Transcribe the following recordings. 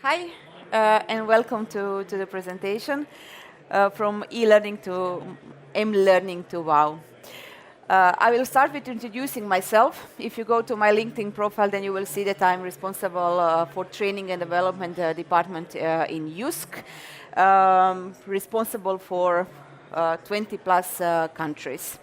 Hi, and welcome to the presentation from e-learning to mLearning to WOW. I will start with introducing myself. If you go to my LinkedIn profile, then you will see that I'm responsible for training and development department in JYSK, responsible for 20 plus countries.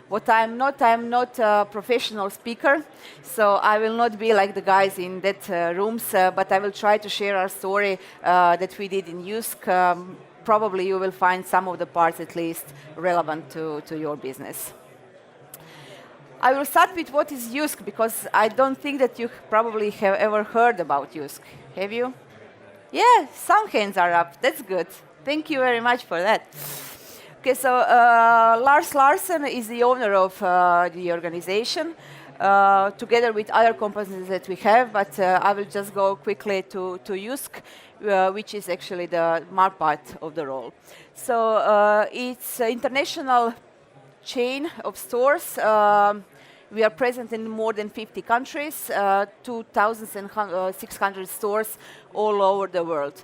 What I'm not a professional speaker, so I will not be like the guys in that rooms, but I will try to share our story that we did in JYSK. Probably you will find some of the parts at least relevant to your business. I will start with what is JYSK, because I don't think that you probably have ever heard about JYSK. Have you? Yeah, some hands are up. That's good. Thank you very much for that. Okay, so Lars Larsen is the owner of the organization, together with other companies that we have, but I will just go quickly to JYSK, which is actually my part of the role. So it's an international chain of stores. We are present in more than 50 countries, 2,600 stores all over the world.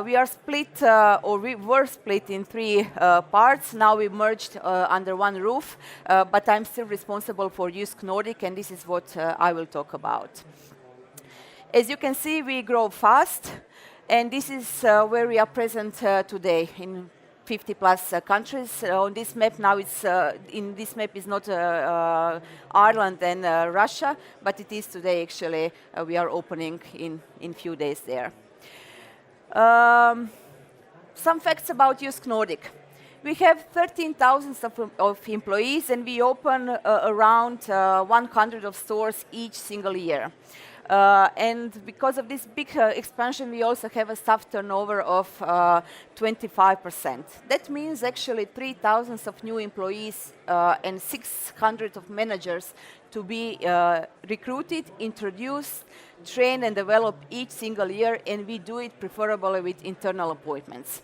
We are split, or we were split in three parts. Now we merged under one roof, but I'm still responsible for JYSK Nordic, and this is what I will talk about. As you can see, we grow fast, and this is where we are present today in 50 plus countries. On this map now, in this map is not Ireland and Russia, but it is today actually. We are opening in few days there. Some facts about JYSK Nordic. We have 13,000 of employees, and we open around 100 of stores each single year. And because of this big expansion, we also have a staff turnover of 25%. That means actually 3,000 of new employees and 600 of managers to be recruited, introduced, trained and developed each single year, and we do it preferably with internal appointments.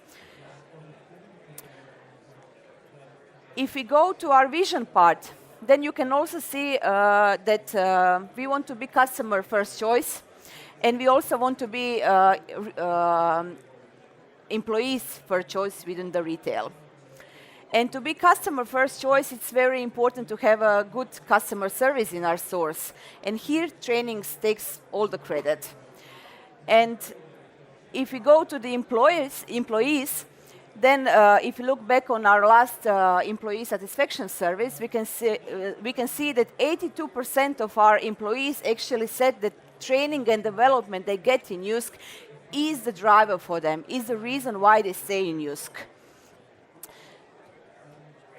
If we go to our vision part, then you can also see that we want to be customer first choice, and we also want to be employees first choice within the retail. And to be customer first choice, it's very important to have a good customer service in our stores. And here, trainings takes all the credit. And if we go to the employees, then if you look back on our last employee satisfaction surveys, we can see that 82% of our employees actually said that training and development they get in JYSK is the driver for them, is the reason why they stay in JYSK.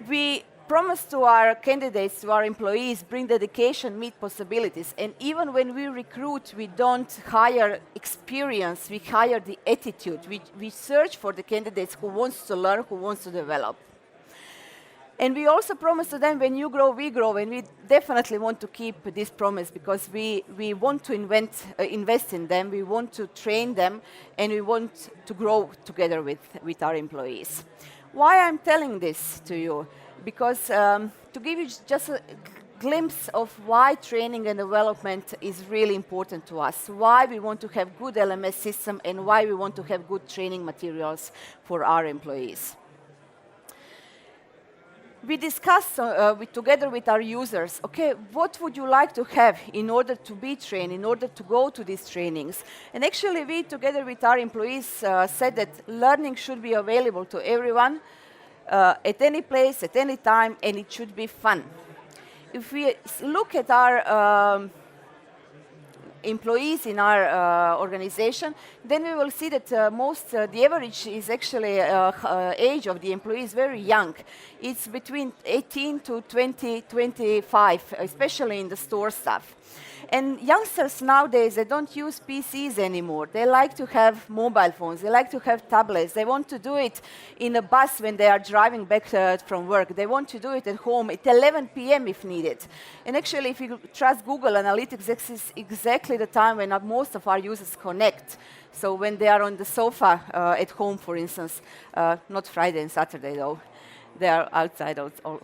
We promise to our candidates, to our employees, bring dedication, meet possibilities. And even when we recruit, we don't hire experience, we hire the attitude. We search for the candidates who wants to learn, who wants to develop. And we also promise to them, when you grow, we grow, and we definitely want to keep this promise, because we want to invest in them, we want to train them, and we want to grow together with our employees. Why I'm telling this to you? Because to give you just a glimpse of why training and development is really important to us, why we want to have good LMS system, and why we want to have good training materials for our employees. We discuss together with our users, okay, what would you like to have in order to be trained, in order to go to these trainings? And actually, we, together with our employees, said that learning should be available to everyone, at any place, at any time, and it should be fun. If we look at our employees in our organization, then we will see that the average is actually age of the employees very young. It's between 18 to 25, especially in the store staff. And youngsters nowadays, they don't use PCs anymore. They like to have mobile phones. They like to have tablets. They want to do it in a bus when they are driving back from work. They want to do it at home at 11 p.m. if needed. And actually, if you trust Google Analytics, this is exactly the time when most of our users connect. So when they are on the sofa at home, for instance, not Friday and Saturday though. They are outside,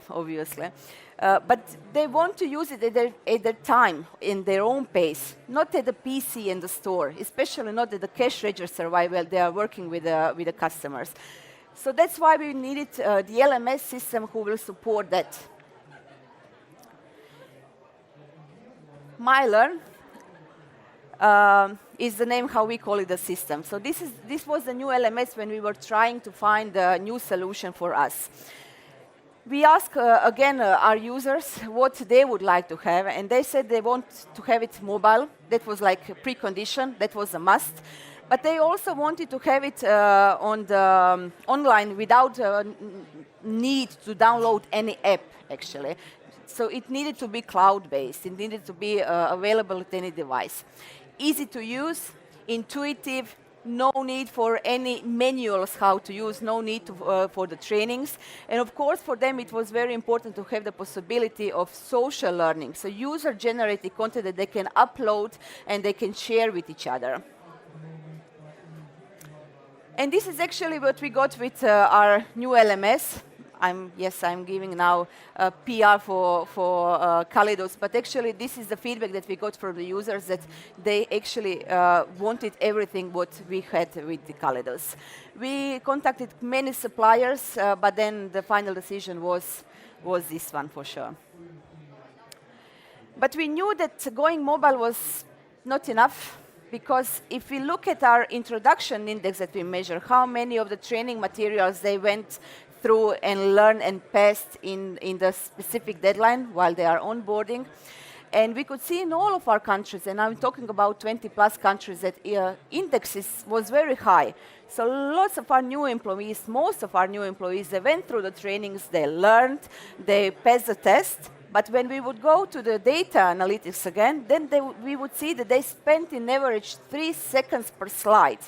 obviously. But they want to use it at their time, in their own pace, not at the PC in the store, especially not at the cash register while they are working with the customers. So that's why we needed the LMS system who will support that. mLearn is the name how we call it the system. So this was the new LMS when we were trying to find a new solution for us. We asked, again, our users what they would like to have, and they said they want to have it mobile. That was like a precondition. That was a must. But they also wanted to have it online without need to download any app, actually. So it needed to be cloud-based. It needed to be available at any device. Easy to use, intuitive, no need for any manuals how to use, no need for the trainings. And of course, for them, it was very important to have the possibility of social learning. So user-generated content that they can upload and they can share with each other. And this is actually what we got with our new LMS. I'm giving now PR for Kallidus, but actually this is the feedback that we got from the users, that they actually wanted everything what we had with the Kallidus. We contacted many suppliers, but then the final decision was this one for sure. But we knew that going mobile was not enough, because if we look at our introduction index that we measure, how many of the training materials they went through and learned and passed in the specific deadline while they are onboarding. And we could see in all of our countries, and I'm talking about 20+ countries, that indexes was very high. So lots of our new employees, most of our new employees, they went through the trainings, they learned, they passed the test. But when we would go to the data analytics again, then we would see that they spent in average 3 seconds per slide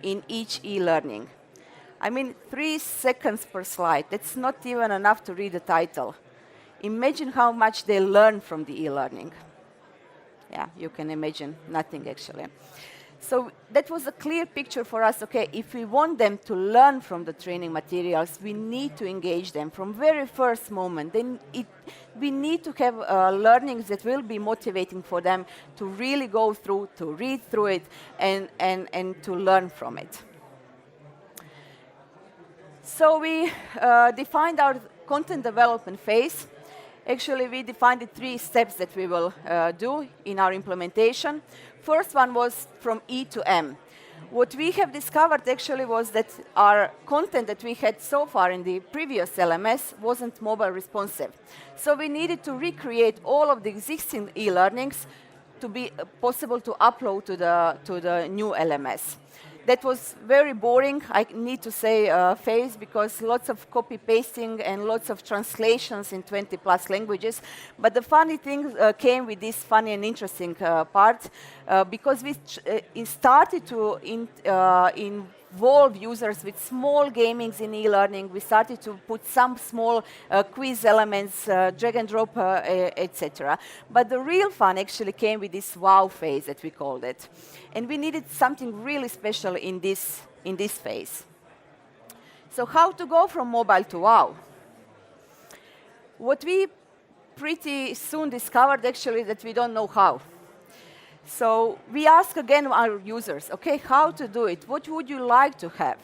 in each e-learning. I mean, 3 seconds per slide. That's not even enough to read the title. Imagine how much they learn from the e-learning. Yeah, you can imagine nothing, actually. So that was a clear picture for us. Okay, if we want them to learn from the training materials, we need to engage them from very first moment. Then we need to have learnings that will be motivating for them to really go through, to read through it, and to learn from it. So we defined our content development phase. Actually, we defined the 3 steps that we will do in our implementation. First one was from E to M. What we have discovered actually was that our content that we had so far in the previous LMS wasn't mobile responsive. So we needed to recreate all of the existing e-learnings to be possible to upload to the new LMS. That was very boring, I need to say, phase, because lots of copy-pasting and lots of translations in 20+ languages. But the funny thing came with this funny and interesting part, because we started to involve users with small gamings in e-learning. We started to put some small quiz elements, drag and drop, etc. But the real fun actually came with this wow phase that we called it. And we needed something really special in this phase. So how to go from mobile to wow? What we pretty soon discovered actually that we don't know how. So we asked again our users, okay, how to do it? What would you like to have?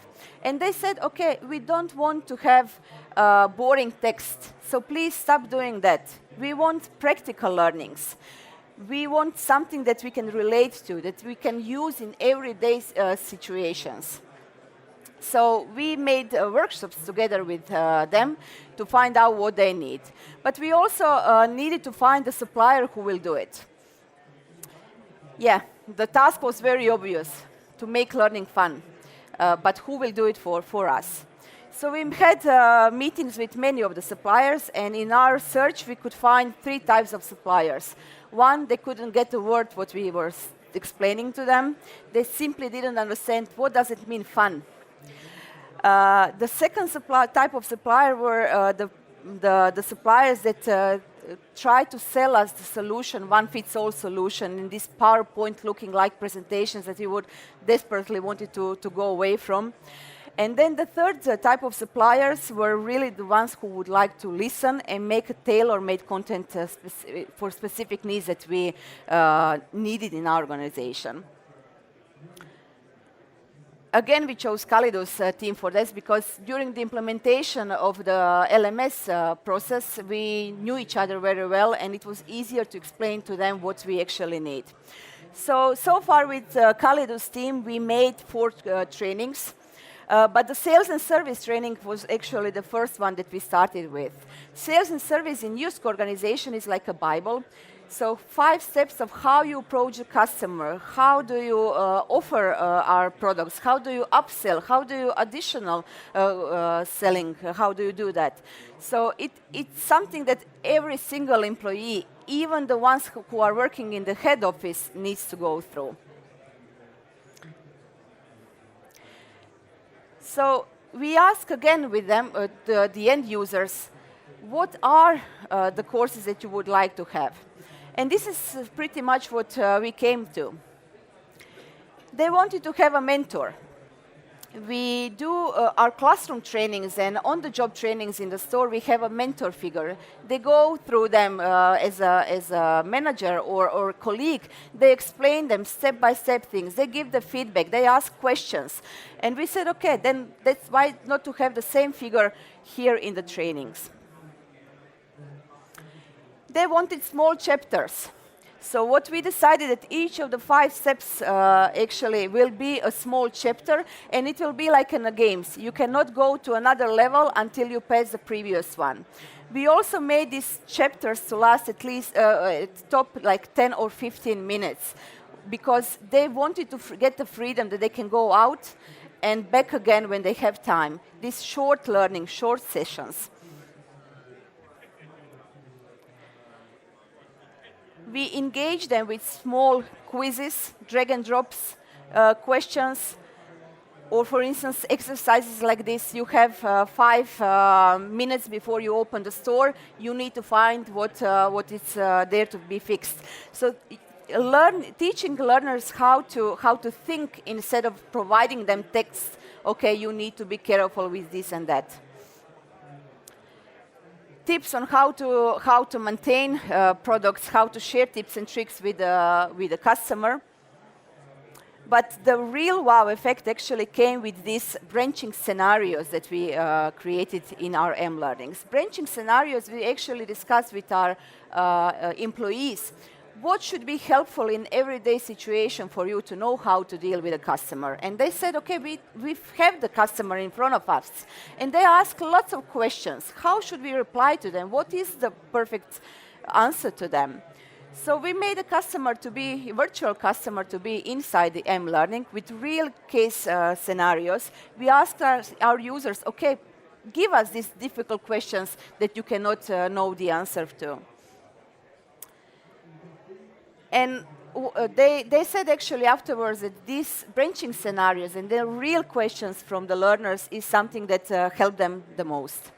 And they said, okay, we don't want to have boring text, so please stop doing that. We want practical learnings. We want something that we can relate to, that we can use in everyday situations. So we made workshops together with them to find out what they need. But we also needed to find a supplier who will do it. Yeah, the task was very obvious, to make learning fun. But who will do it for us? So we had meetings with many of the suppliers, and in our search we could find 3 types of suppliers. One, they couldn't get the word what we were explaining to them. They simply didn't understand what does it mean fun. The second type of supplier were the suppliers that try to sell us the solution, one-fits-all solution, in this PowerPoint looking like presentations that we would desperately wanted to go away from. And then the third type of suppliers were really the ones who would like to listen and make a tailor-made content for specific needs that we needed in our organization. Again, we chose Kallidus team for this because during the implementation of the LMS process, we knew each other very well, and it was easier to explain to them what we actually need. So far with Kallidus team, we made 4 trainings. But the sales and service training was actually the first one that we started with. Sales and service in JYSK organization is like a Bible. So 5 steps of how you approach a customer, how do you offer our products, how do you upsell, how do you additional selling, how do you do that? So it's something that every single employee, even the ones who are working in the head office, needs to go through. So we ask again with them, the end users, what are the courses that you would like to have? And this is pretty much what we came to. They wanted to have a mentor. We do our classroom trainings and on-the-job trainings in the store. We have a mentor figure. They go through them as a manager or colleague. They explain them step-by-step things. They give the feedback. They ask questions. And we said, OK, then that's why not to have the same figure here in the trainings. They wanted small chapters. So what we decided that each of the 5 steps actually will be a small chapter, and it will be like in the games. You cannot go to another level until you pass the previous one. We also made these chapters to last at least at top like 10 or 15 minutes, because they wanted to get the freedom that they can go out and back again when they have time. These short learning, short sessions. We engage them with small quizzes, drag and drops, questions, or for instance, exercises like this. You have 5 minutes before you open the store. You need to find what is there to be fixed. So teaching learners how to think instead of providing them text. OK, you need to be careful with this and that. Tips on how to maintain products, how to share tips and tricks with the customer. But the real wow effect actually came with these branching scenarios that we created in our mLearnings. Branching scenarios we actually discussed with our employees. What should be helpful in everyday situation for you to know how to deal with a customer? And they said, OK, we have the customer in front of us. And they ask lots of questions. How should we reply to them? What is the perfect answer to them? So we made a virtual customer to be inside the mLearning with real case scenarios. We asked our users, OK, give us these difficult questions that you cannot know the answer to. And they said actually afterwards that these branching scenarios and the real questions from the learners is something that helped them the most.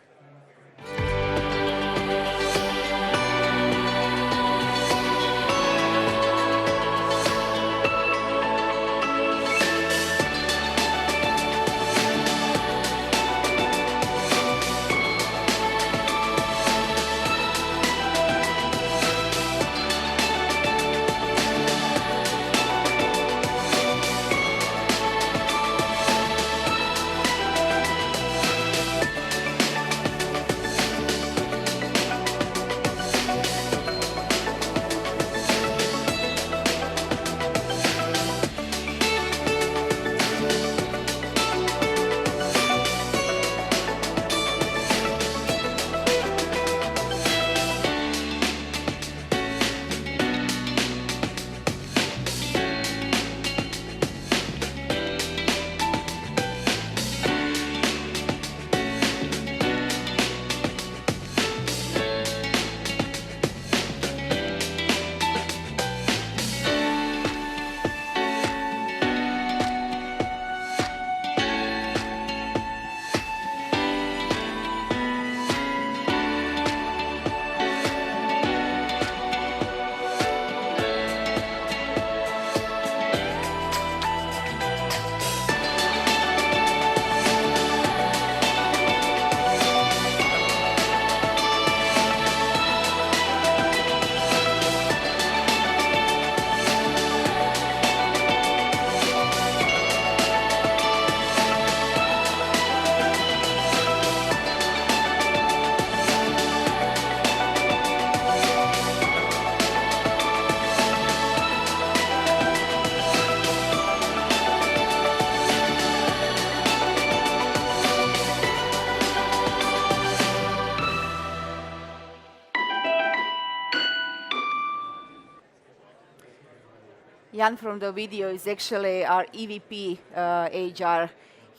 Jan from the video is actually our EVP HR.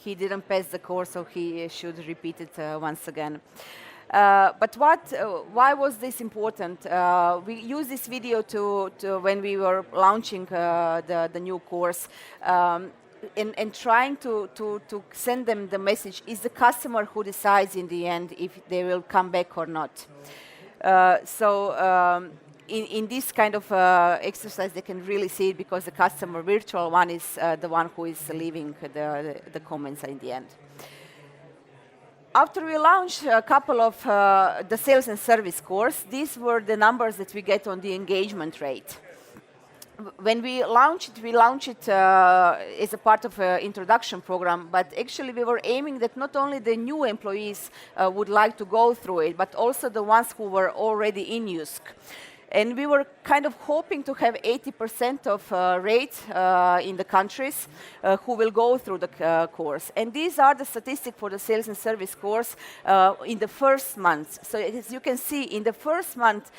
He didn't pass the course, so he should repeat it once again. But why was this important? We used this video to when we were launching the new course and trying to send them the message, is the customer who decides in the end if they will come back or not. In this kind of exercise, they can really see it because the customer virtual one is the one who is leaving the comments in the end. After we launched a couple of the sales and service course, these were the numbers that we get on the engagement rate. When we launched it as a part of an introduction program, but actually we were aiming that not only the new employees would like to go through it, but also the ones who were already in JYSK. And we were kind of hoping to have 80% of rate in the countries who will go through the course. And these are the statistics for the sales and service course in the first month. So as you can see, in the first month,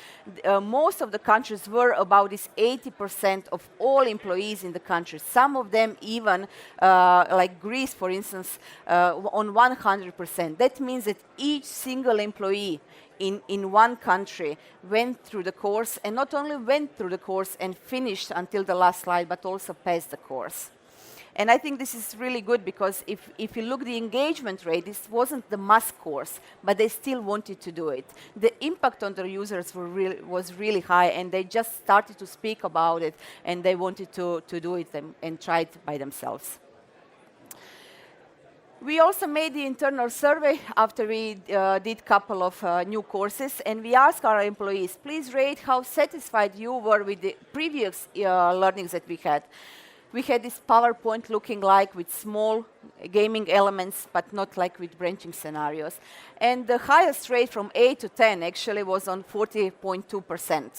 most of the countries were about this 80% of all employees in the country. Some of them even, like Greece, for instance, on 100%. That means that each single employee in one country went through the course, and not only went through the course and finished until the last slide, but also passed the course. And I think this is really good because if you look at the engagement rate, this wasn't the must course, but they still wanted to do it. The impact on the users was really high, and they just started to speak about it, and they wanted to do it and try it by themselves. We also made the internal survey after we did a couple of new courses, and we asked our employees, please rate how satisfied you were with the previous learnings that we had. We had this PowerPoint looking like with small gaming elements, but not like with branching scenarios. And the highest rate from 8 to 10 actually was on 40.2%.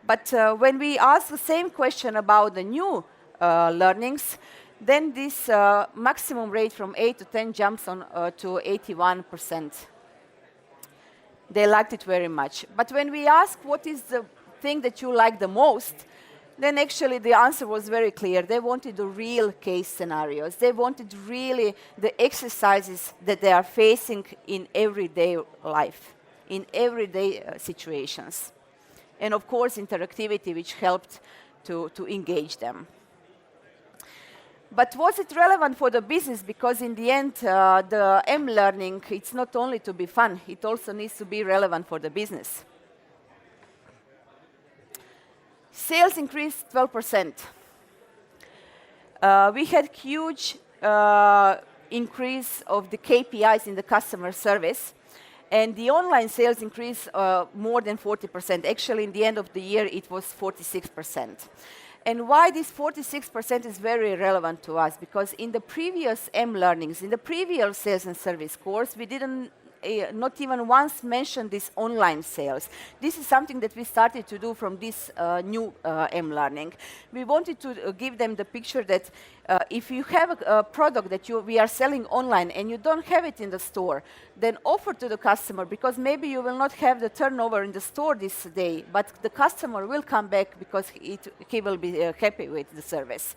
But when we asked the same question about the new learnings, then this maximum rate from 8 to 10 jumps on to 81%. They liked it very much. But when we asked what is the thing that you like the most, then actually the answer was very clear. They wanted the real case scenarios. They wanted really the exercises that they are facing in everyday life, in everyday situations. And of course, interactivity, which helped to engage them. But was it relevant for the business? Because in the end, the mLearning, it's not only to be fun, it also needs to be relevant for the business. Sales increased 12%. We had huge increase of the KPIs in the customer service, and the online sales increased more than 40%. Actually, in the end of the year, it was 46%. And why this 46% is very relevant to us? Because in the previous mLearnings, in the previous sales and service course, we didn't not even once mention this online sales. This is something that we started to do from this new mLearning. We wanted to give them the picture that if you have a product that we are selling online and you don't have it in the store, then offer to the customer, because maybe you will not have the turnover in the store this day, but the customer will come back because he will be happy with the service.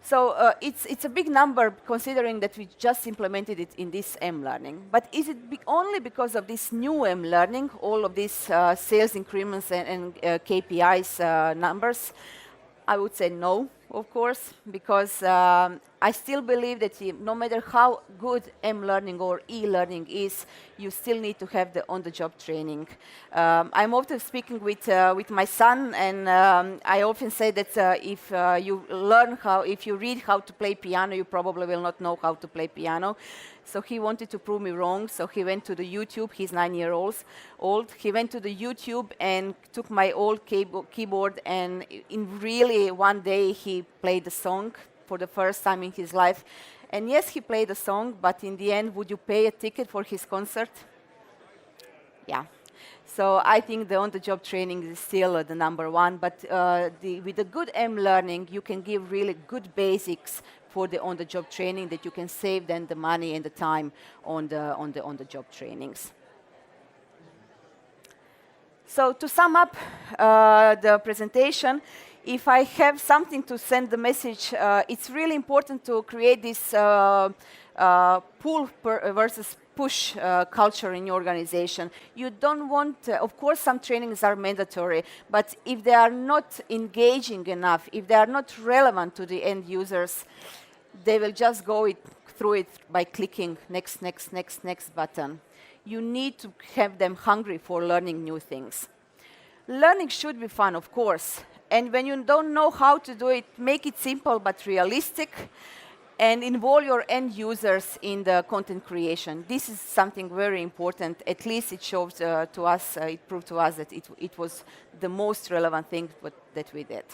So it's a big number considering that we just implemented it in this mLearning. But is it only because of this new mLearning, all of these sales increments and KPIs numbers? I would say no, of course, because I still believe that no matter how good mLearning or eLearning is, you still need to have the on-the-job training. I'm often speaking with my son, and I often say that if you read how to play piano, you probably will not know how to play piano. So he wanted to prove me wrong, so he went to the YouTube. He's 9 years old. He went to the YouTube and took my old keyboard, and in really one day he played the song for the first time in his life. And yes, he played the song, but in the end, would you pay a ticket for his concert? Yeah. So I think the on-the-job training is still the number one, but with the good mLearning, you can give really good basics for the on-the-job training that you can save then the money and the time on the on-the-job trainings. So to sum up the presentation, if I have something to send the message, it's really important to create this pull versus push culture in your organization. You don't want, of course, some trainings are mandatory, but if they are not engaging enough, if they are not relevant to the end users, they will just go through it by clicking next, next, next, next button. You need to have them hungry for learning new things. Learning should be fun, of course. And when you don't know how to do it, make it simple but realistic, and involve your end users in the content creation. This is something very important. At least it shows to us, it proved to us that it was the most relevant thing that we did.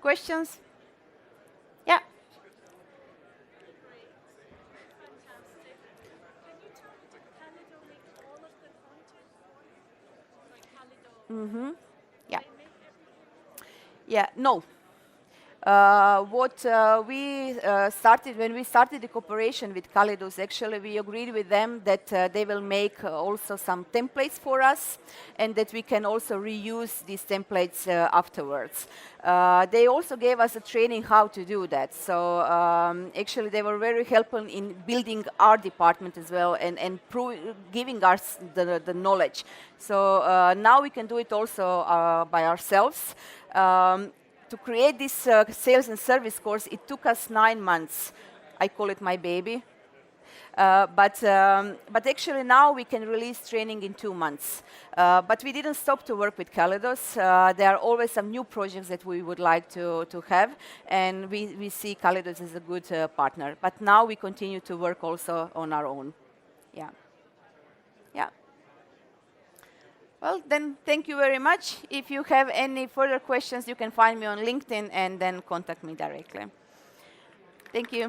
Questions? Yeah. Mm-hmm. Yeah. Yeah. No. What we started, when we started the cooperation with Kallidus, actually we agreed with them that they will make also some templates for us, and that we can also reuse these templates afterwards. They also gave us a training how to do that. So actually they were very helpful in building our department as well, and giving us the knowledge. So now we can do it also by ourselves. To create this sales and service course, it took us 9 months. I call it my baby. But actually now we can release training in 2 months. But we didn't stop to work with Kallidus. There are always some new projects that we would like to have, and we see Kallidus as a good partner. But now we continue to work also on our own. Yeah. Yeah. Well, then, thank you very much. If you have any further questions, you can find me on LinkedIn and then contact me directly. Thank you.